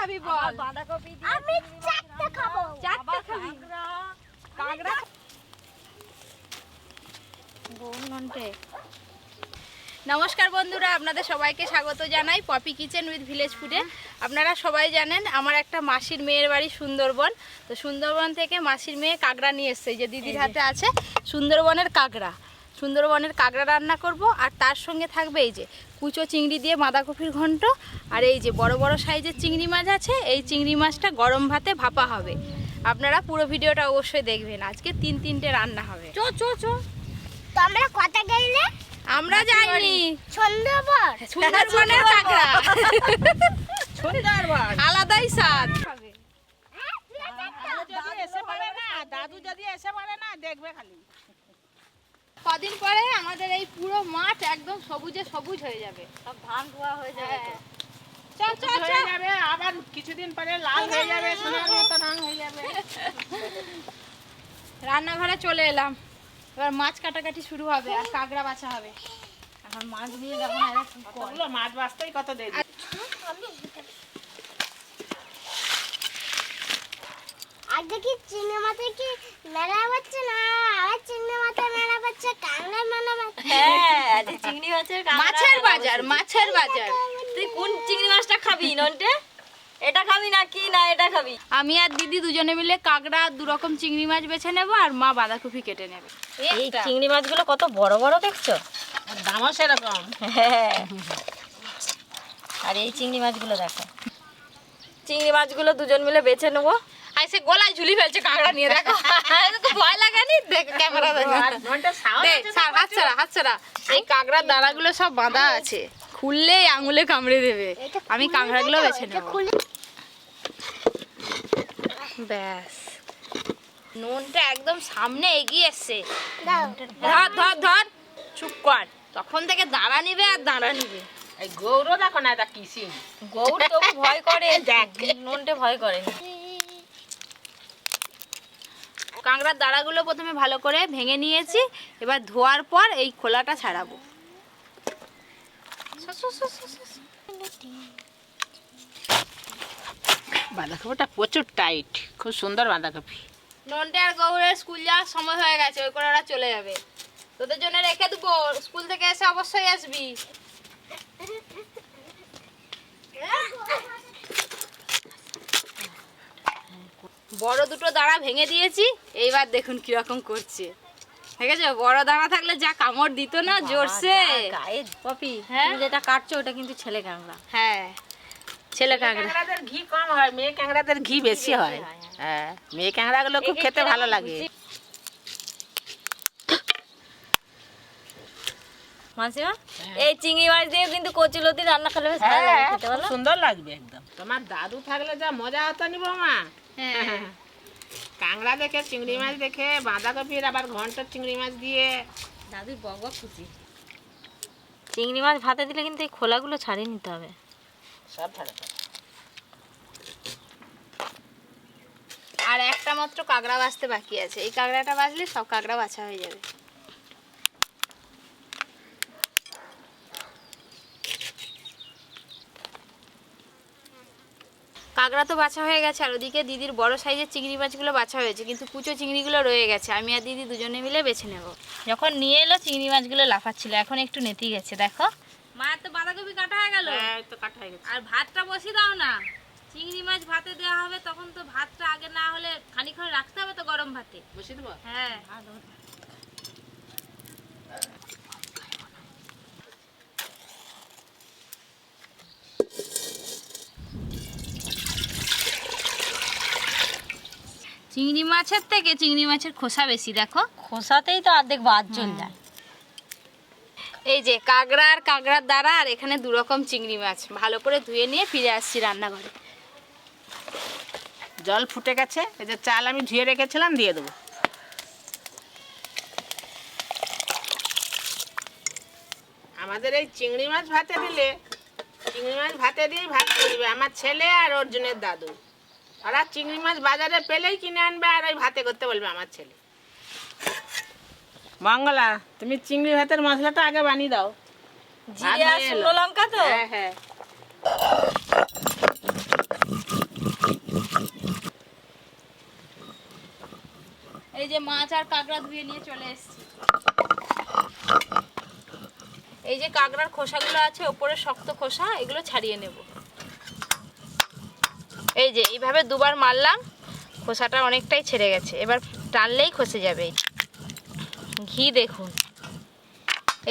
খাবি বল? বাঁধাকপি দিয়ে আমি চারটে খাবো। চারটে খাবি? কাঁকড়া নমস্কার বন্ধুরা, আপনাদের সবাইকে স্বাগত জানাই পপি কিচেন উইথ ভিলেজ ফুডে। আপনারা সবাই জানেন আমার একটা মাসির মেয়ের বাড়ি সুন্দরবন। তো সুন্দরবন থেকে মাসির মেয়ে কাঁকড়া নিয়ে এসছে, যে দিদির হাতে আছে সুন্দরবনের কাঁকড়া। সুন্দরবনের কাঁকড়া রান্না করব, আর তার সঙ্গে থাকবে এই যে কুচো চিংড়ি দিয়ে বাঁধাকপির ঘন্ট, আর এই যে বড় বড় সাইজের চিংড়ি মাছ আছে। এই চিংড়ি মাছটা গরম ভাতে ভাপা হবে। আপনারা পুরো ভিডিওটা অবশ্যই দেখবেন। আজকে তিনটে রান্না হবে। চো চো চো। তো আমরা কথা গেলে? আমরা যাইনি সুন্দরবন। সুন্দরবনের কাঁকড়া সুন্দরবন আলাদাই স্বাদ। দাদু যদি এসে পারে না দেখবে খালি। কদিন পরে আমাদের এই পুরো মাঠ একদম সবুজে সবুজ হয়ে যাবে, সব ধান ধোয়া হয়ে যাবে তো। চল চল হয়ে চল। যাবে, আবার কিছুদিন পরে লাল হয়ে যাবে, সোনার মতো রং হয়ে যাবে। রান্নাঘরে চলে এলাম, এবার মাছ কাটাকাটি শুরু হবে আর কাঁকড়া বাছা হবে। এখন মাছ দিয়ে যখন এরা কি করে। কতগুলো মাছ বাঁচতেই কত দেরি। আর দেখি চিংড়ি মাছে কি মেলা বাচ্চা না, আবার চিংড়ি মাছে মেলা বাচ্চা, কাঁকড়া মেলা বাচ্চা। হ্যাঁ, আজকে চিংড়ি মাছের মাছের বাজার, মাছের বাজার। তুই কোন চিংড়ি মাছটা খাবি নন্টে? এটা খাবি নাকি না এটা খাবি? আমি আর দিদি দুজনে মিলে কাঁকড়া দু রকম চিংড়ি মাছ বেছে নেব, আর মা বাঁধাকপি কেটে নেবে। এই চিংড়ি মাছগুলো কত বড় বড় দেখছো, দামও সেরকম। হ্যাঁ, আর এই চিংড়ি মাছগুলো দেখো। চিংড়ি মাছগুলো দুজন মিলে বেছে নেবো। আর সে গলায় ঝুলি ফেলছে কাঁকড়া নিয়ে, দেখো তো ভয় লাগেনি? দেখ ক্যামেরা দেখো। হাত ছাড়া, হাত ছাড়া। এই কাঁকড়ার দানাগুলো সব বাঁধা আছে, খুললেই আঙুলে কামড়ে দেবে। আমি কাঁকড়াগুলো বেছে নেব। ব্যাস, নুনটা একদম সামনে এগিয়ে এসছে। ধর ধর ধর, চুপ কর। তখন থেকে দাঁড়া নিবে আর দাঁড়া নিবে। এই গৌর দেখো না, এটা কিসিং গৌর তো ভয় করে, দেখ নন্টে ভয় করে। কাঁকড়ার দাঁড়াগুলো প্রথমে ভালো করে ভেঙে নিয়েছি, এবার ধোয়ার পর এই খোলাটা ছাড়াবো। বাঁধাকপিটা প্রচুর টাইট, খুব সুন্দর বাঁধাকপি। নন্টে আর গৌরের স্কুল যাওয়ার সময় হয়ে গেছে, ওই করে ওরা চলে যাবে। তোদের জন্য রেখে দেবো, স্কুল থেকে এসে অবশ্যই আসবি। বড় দুটো দাঁড়া ভেঙে দিয়েছি, এইবার দেখুন কিরকম করছে। ঠিক আছে, বড় দাঁড়া থাকলে যা কামড় দিত না জোরসে। পপি, হ্যাঁ? তুমি যেটা কাটছো ওটা কিন্তু ছেলে কাঁকড়া। হ্যাঁ, ছেলে কাঁকড়া। কাঁকড়াদের ঘি কম হয়, মেয়ে কাঁকড়াদের ঘি বেশি হয়। হ্যাঁ, মেয়ে কাঁকড়াগুলো খুব খেতে ভালো লাগে। মাসিমা, এই চিংড়ি মাছ দিয়ে কিন্তু কচুলতি রান্না খেলে বেশ ভালো লাগে খেতে, খুব বলো? সুন্দর লাগবে একদম। তোমার দাদু থাকলে যা মজা হতো নি বৌমা। হ্যাঁ, কাঁকড়া দেখে, চিংড়ি মাছ দেখে, বাঁধাকপির আবার ঘন্ট চিংড়ি মাছ দিয়ে। দাদুর বক খুশি। চিংড়ি মাছ ভাতে দিলে কিন্তু এই খোলাগুলো ছাড়িয়ে নিতে হবে। সব ভালো থাকে। আর একটা মাত্র কাঁকড়া বাছতে বাকি আছে। এই কাঁকড়াটা বাছলে সব কাঁকড়া বাছা হয়ে যাবে। কাঁকড়া তো বাছা হয়ে গেছে, আর ওদিকে দিদির বড় সাইজের চিংড়ি মাছগুলো বাছা হয়েছে, কিন্তু কুচো চিংড়িগুলো রয়ে গেছে। আমি আর দিদি দুজনে মিলে বেছে নেব। যখন নিয়ে এলো চিংড়ি মাছগুলো লাফাচ্ছিল, এখন একটু নেতি গেছে। দেখো, মায়ের তো বাঁধাকপি কাটা হয়ে গেল। হ্যাঁ, তো কাটা হয়ে গেছে। আর ভাতটা বসিয়ে দাও না, চিংড়ি মাছ ভাতে দেওয়া হবে। তখন তো ভাতটা আগে না হলে খানিকক্ষণ রাখতে হবে তো গরম ভাতে। বসিয়ে দেবো? হ্যাঁ, চিংড়ি মাছের থেকে চিংড়ি মাছের খোসা বেশি। দেখো, খোসাতেই তো অর্ধেক বাদ চলে যায়। এই যে কাঁকড়া আর কাঁকড়ার দাঁড়া, আর এখানে দু রকম চিংড়ি মাছ ভালো করে ধুয়ে নিয়ে ফিরে আসছি রান্নাঘরে। জল ফুটে গেছে, এই যে চাল আমি ধুয়ে রেখেছিলাম দিয়ে দেবো। আমাদের এই চিংড়ি মাছ ভাতে দিলে, চিংড়ি মাছ ভাতে দিয়েই ভাত করবে আমার ছেলে আর অর্জুনের দাদু। ওরা চিংড়ি মাছ বাজারে পেলেই কিনে আনবে, আর ওই ভাতে করতে বলবে আমার ছেলে। মঙ্গলা, তুমি চিংড়ি ভাতের মশলাটা আগে বানিয়ে দাও। জিরে আর শুকনো লঙ্কা তো? হ্যাঁ হ্যাঁ। এই যে মাছ আর কাঁকড়া ধুয়ে নিয়ে চলে এসেছি। এই যে কাঁকড়ার খোসাগুলো আছে, ওপরে শক্ত খোসা, এগুলো ছাড়িয়ে নেব। এই যে এইভাবে দুবার মারলাম, খোসাটা অনেকটাই ছেড়ে গেছে, এবার টানলেই খসে যাবে। ঘি দেখুন,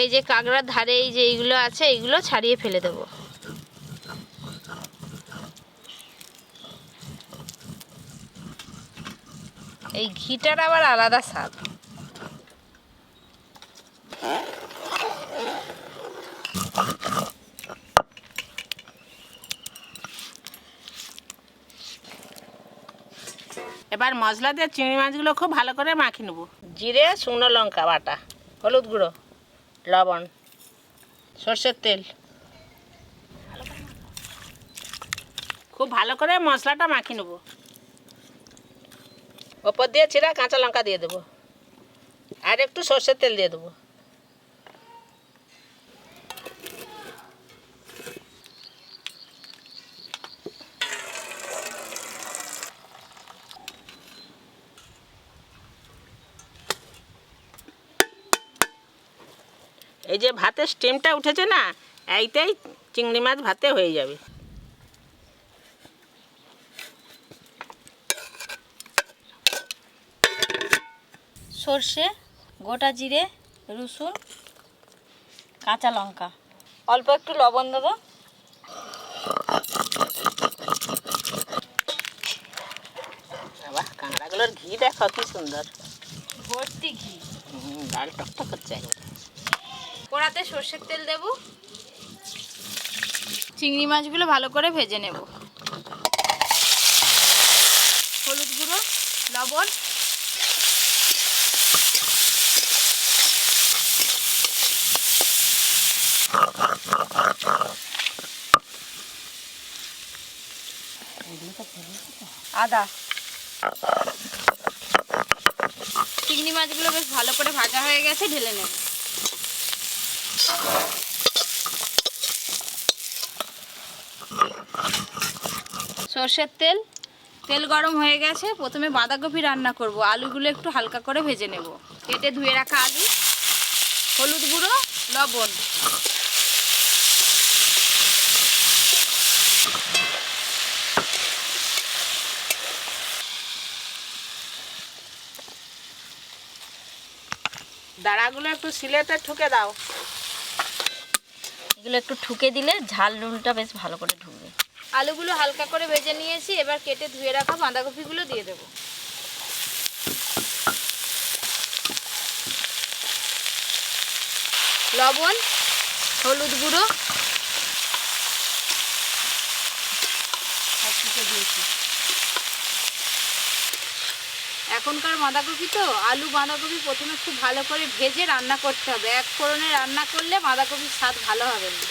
এই যে কাঁকড়ার ধারে এই যে এইগুলো আছে, এইগুলো ছাড়িয়ে ফেলে দেব। এই ঘিটার আবার আলাদা স্বাদ। এবার মশলা দিয়ে চিংড়ি মাছগুলো খুব ভালো করে মাখিয়ে নেবো। জিরে, শুকনো লঙ্কা বাটা, হলুদ গুঁড়ো, লবণ, সর্ষের তেল, খুব ভালো করে মশলাটা মাখিয়ে নেবো। ওপর দিয়ে চিরা কাঁচা লঙ্কা দিয়ে দেবো, আর একটু সর্ষের তেল দিয়ে দেবো। এই যে ভাতের স্টিমটা উঠেছে না, এইটাই চিংড়ি মাছ ভাতে হয়ে যাবে। সর্ষে, গোটা জিরে, রসুন, কাঁচা লঙ্কা, অল্প একটু লবণ দেবো। বাহ, কাঁকড়াগুলোর ঘি দেখো কি সুন্দর, ভর্তি ঘি। ডাল টকটক করছে একবারে। কড়াতে সর্ষের তেল দেব, চিংড়ি মাছগুলো ভালো করে ভেজে নেব। হলুদ গুঁড়ো, লবণ, আদা। চিংড়ি মাছগুলো বেশ ভালো করে ভাজা হয়ে গেছে, ঢেলে নেব। সর্ষের তেল, তেল গরম হয়ে গেছে, প্রথমে বাঁধাকপি রান্না করব। আলুগুলো একটু হালকা করে ভেজে নেব। কেটে ধুয়ে রাখা আলু, হলুদ গুঁড়ো, লবণ, দাঁড়াগুলো একটু সিলেতে ঠুকে দাও। এগুলো একটু ঠুকে দিলে ঝাল নুনটা বেশ ভালো করে ঢুকবে। আলুগুলো হালকা করে ভেজে নিয়েছি, এবার কেটে ধুয়ে রাখা বাঁধাকপিগুলো দিয়ে দেব। লবণ, হলুদ গুঁড়ো, এখনকার বাঁধাকপি তো, আলু বাঁধাকপি প্রথমে খুব ভালো করে ভেজে রান্না করতে হবে। এক ফোড়নে রান্না করলে বাঁধাকপির স্বাদ ভালো হবে না,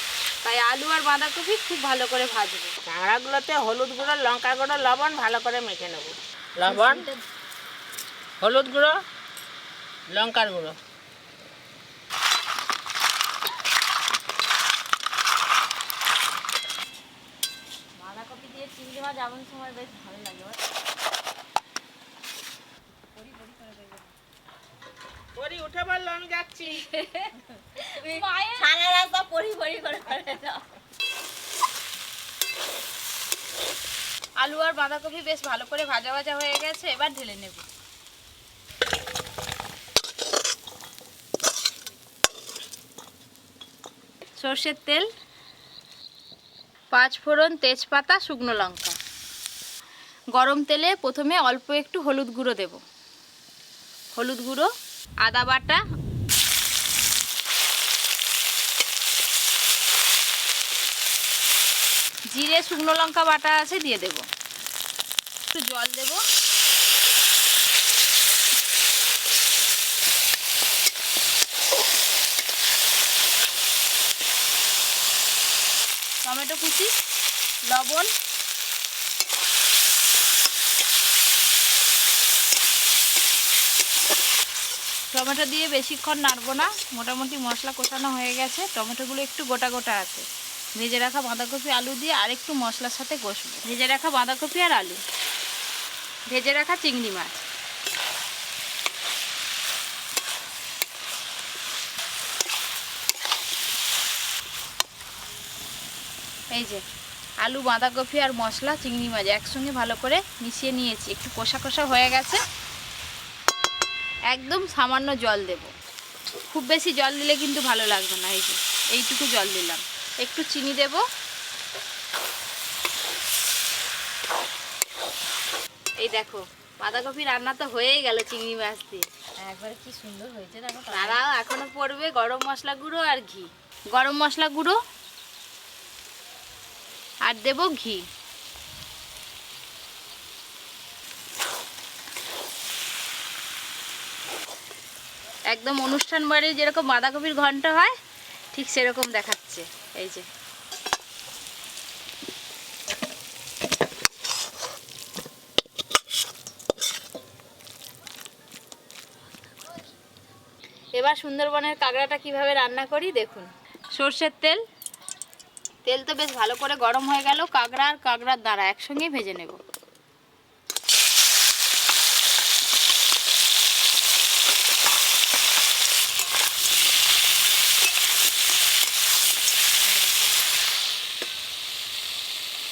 তাই আলু আর বাঁধাকপি খুব ভালো করে ভাজবো। কাঁকড়াগুলোতে হলুদ গুঁড়ো, লঙ্কা গুঁড়ো, লবণ ভালো করে মেখে নেব। লবণ, হলুদ গুঁড়ো, লঙ্কার গুঁড়ো, বাঁধাকপি দিয়ে চিংড়ি মাছ এমন সময় বেশ ভালো লাগে। পরি উঠে বললো আমি যাচ্ছি। সারা রাস্তা পরি পরি করে করে দাও। আলু আর বাঁধাকপি বেশ ভালো করে ভাজা ভাজা হয়ে গেছে, এবার ঢেলে নেব। সর্ষের তেল, 5 ফোড়ন, তেজপাতা, শুকনো লঙ্কা। গরম তেলে প্রথমে অল্প একটু হলুদ গুঁড়ো দেব। হলুদ গুঁড়ো, আদা বাটা, জিরে, শুকনো লঙ্কা বাটা আছে দিয়ে দেব। একটু জল দেব। টমেটো কুচি, লবণ, টমেটো দিয়ে বেশিক্ষণ নাড়বো না, মোটামুটি মশলা কষানো হয়ে গেছে। টমেটোগুলো একটু গোটা গোটা আছে। ভেজে রাখা বাঁধাকপি, আলু দিয়ে আর একটু মশলার সাথে কষবো। ভেজে রাখা বাঁধাকপি আর আলু, ভেজে রাখা চিংড়ি মাছ, এই যে আলু, বাঁধাকপি আর মশলা, চিংড়ি মাছ একসঙ্গে ভালো করে মিশিয়ে নিয়েছি। একটু কষা কষা হয়ে গেছে, একদম সামান্য জল দেব। খুব বেশি জল দিলে কিন্তু ভালো লাগবে না। এই যে এইটুকু জল দিলাম। একটু চিনি দেব। এই দেখো বাঁধাকপি রান্না তো হয়েই গেল চিংড়ি মাছ দিয়ে। একবারে কি সুন্দর হয়েছে দেখো। তারাও এখনো পড়বে গরম মশলা গুঁড়ো আর ঘি। গরম মশলা গুঁড়ো আর দেব ঘি। একদম অনুষ্ঠান বাড়ির যেরকম বাঁধাকপির ঘন্ট হয় ঠিক সেরকম দেখাচ্ছে। এই যে এবার সুন্দরবনের কাঁকড়াটা কিভাবে রান্না করি দেখুন। সর্ষের তেল, তেল তো বেশ ভালো করে গরম হয়ে গেল। কাঁকড়া আর কাঁকড়ার দাঁড়া একসঙ্গে ভেজে নেব।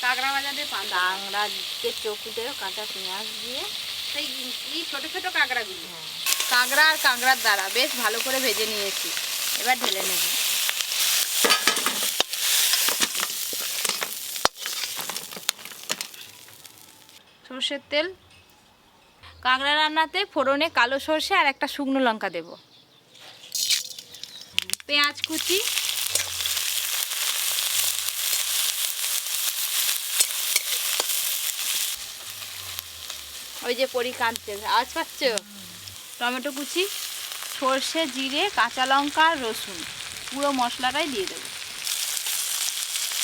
কাঁকড়া ভাজাতে কাঁকড়াকে চকুতে কাঁচা পেঁয়াজ দিয়ে সেই এই ছোট ছোট কাঁকড়াগুলো, কাঁকড়া আর কাঁকড়ার দাঁড়া বেশ ভালো করে ভেজে নিয়েছি। এবার ঢেলে নেব। সর্ষের তেল। কাঁকড়া রান্নাতে ফোড়নে কালো সর্ষে আর একটা শুকনো লঙ্কা দেব। পেঁয়াজ কুচি, ওই যে পরি কাঁদছে, আওয়াজ পাচ্ছ? টমেটো কুচি, সর্ষে, জিরে, কাঁচা লঙ্কা আর রসুন পুরো মশলাটাই দিয়ে দেব।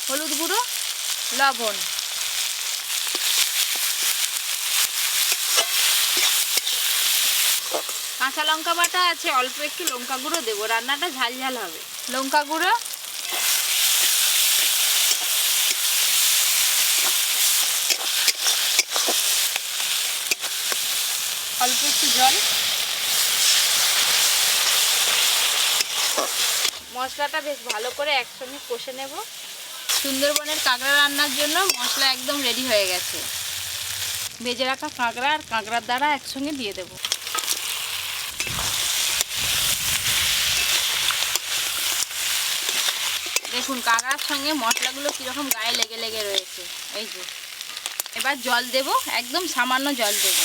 হলুদ গুঁড়ো, লবণ, কাঁচা লঙ্কা বাটা আছে, অল্প একটু লঙ্কা গুঁড়ো দেবো, রান্নাটা ঝাল ঝাল হবে। লঙ্কা গুঁড়ো, অল্প একটু জল। মশলাটা বেশ ভালো করে একসঙ্গে কষে নেব। সুন্দরবনের কাঁকড়া রান্নার জন্য মশলা একদম রেডি হয়ে গেছে। ভেজে রাখা কাঁকড়া আর কাঁকড়ার দাঁড়া একসঙ্গে দিয়ে দেব। দেখুন কাঁকড়ার সঙ্গে মশলাগুলো কীরকম গায়ে লেগে লেগে রয়েছে। এই যে এবার জল দেব, একদম সামান্য জল দেব।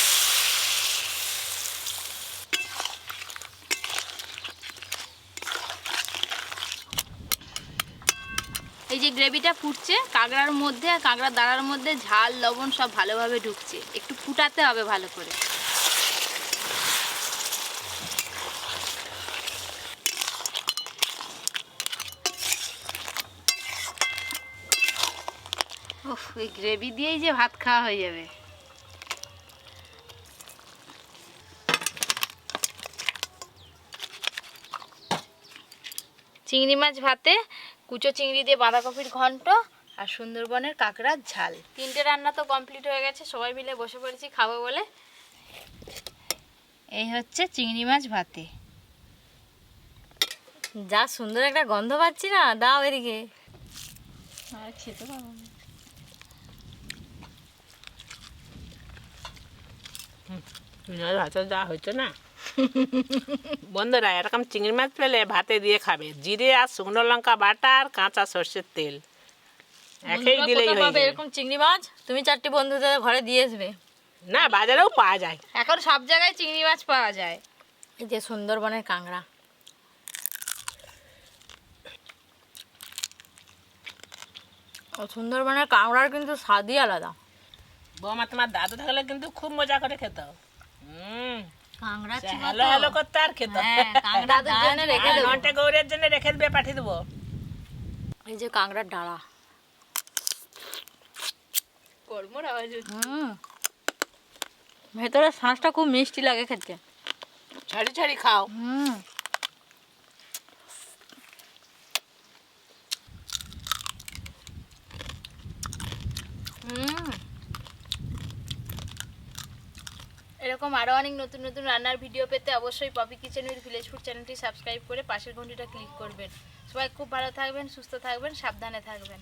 এই যে গ্রেভিটা ফুটছে, কাঁকড়ার মধ্যে আর কাঁকড়ার দাঁড়ার মধ্যে ঝাল লবণ সব ভালোভাবে ঢুকছে। একটু ফুটাতে হবে ভালো করে। ওহ, ওই গ্রেভি দিয়েই যে ভাত খাওয়া হয়ে যাবে। চিংড়ি মাছ ভাতে, কুচো চিংড়ি দিয়ে বাঁধাকপির ঘন্ট আর সুন্দরবনের কাঁকড়ার ঝাল। 3টে রান্না তো কমপ্লিট হয়ে গেছে। সবাই মিলে বসে পড়েছি খাবো বলে। এই হচ্ছে চিংড়ি মাছ ভাতে। যা সুন্দর একটা গন্ধ পাচ্ছি না, দাও এদিকে। আর খেতে পাবো না। ভাতে যা হয়েছে না বন্ধুরা, এরকম চিংড়ি মাছ পেলে ভাতে দিয়ে খাবে। জিরে আর শুকনো লঙ্কা বাটা আর কাঁচা সর্ষের তেল একেই দিলেই হয়ে যাবে। এরকম চিংড়ি মাছ তুমি 4টি বন্ধুদের ঘরে দিয়ে আসবে। না, বাজারেও পাওয়া যায়। এখন সব জায়গায় চিংড়ি মাছ পাওয়া যায়। এই যে সুন্দরবনের কাঁকড়া। সুন্দরবনের কাঁকড়ার কিন্তু স্বাদই আলাদা। বৌমা তোমার দাদু থাকলে কিন্তু খুব মজা করে খেত। কাঁকড়া হ্যালো হ্যালো করতে আর খেত। দাদুর জন্য রেখে দেবো। ঘন্টা গৌরের জন্য রেখে দেবে, পাঠিয়ে দেবো। এই যে কাঁকড়ার ডালা। কর্মর আওয়াজ হচ্ছে। ভেতরে শাঁসটা খুব মিষ্টি লাগে খেতে। ছাড়ি ছাড়ি খাও। এরকম আরও অনেক নতুন নতুন রান্নার ভিডিও পেতে অবশ্যই Poppy kitchen with village food চ্যানেলটি সাবস্ক্রাইব করে পাশের ঘন্টিটা ক্লিক করবেন। সবাই খুব ভালো থাকবেন, সুস্থ থাকবেন, সাবধানে থাকবেন।